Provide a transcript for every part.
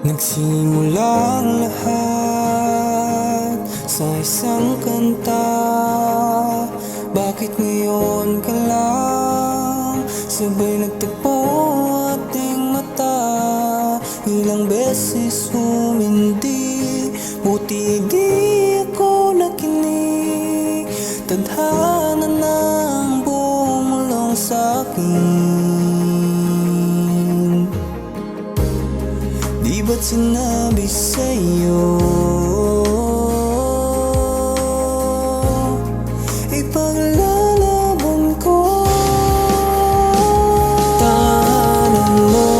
Nagsimula ang lahat sa isang kanta. Bakit ngayon ka lang sabay nagtagpo ating mata? Ilang beses humindi, buti di ako nakinig. Tadhana nang bumulong sa'kin. Di ba't sinabi sa'yo ipaglalaban ko? Tahanan mo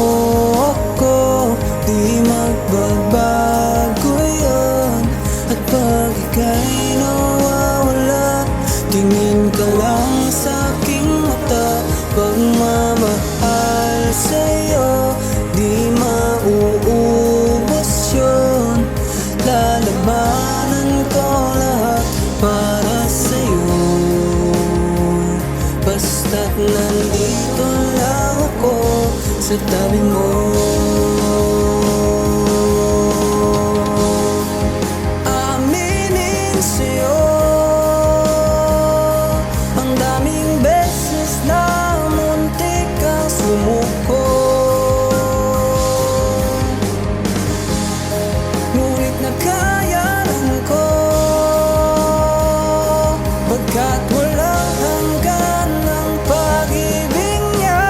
ako, di magbabago yun. At pag ika'y nawawala, tingin ka lang sa'king mata. Pagmamahal sa'yo, di mauubos yun. Lalabanan ko lahat para sa'yo, basta't nandito lang ako sa tabi mo. Aminin sa'yo, ang daming beses na muntik kang sumuko. Ngunit nakayanan ko, pagkat walang hanggan ng pag-ibig niya.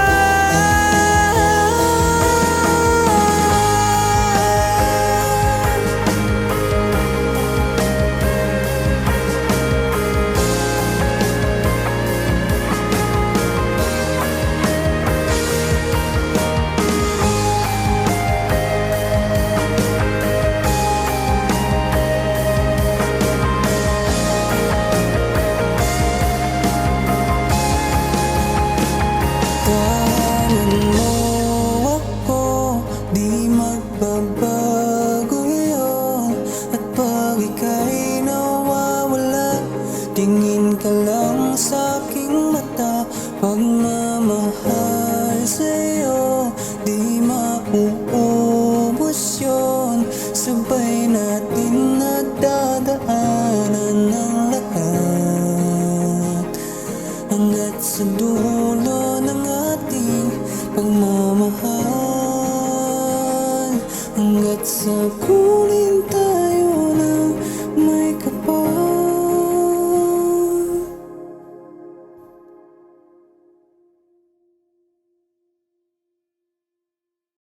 Tahanan mo ako, di magbabago yun. At pag ika'y nawawala, tingin ka lang sa'king mata. Pagmamahal sa'yo, di mauubos yun. Sabay natin nadadaanan ng lahat, hanggat sa dulo ng ating pagmamahal, hanggat sa kulintang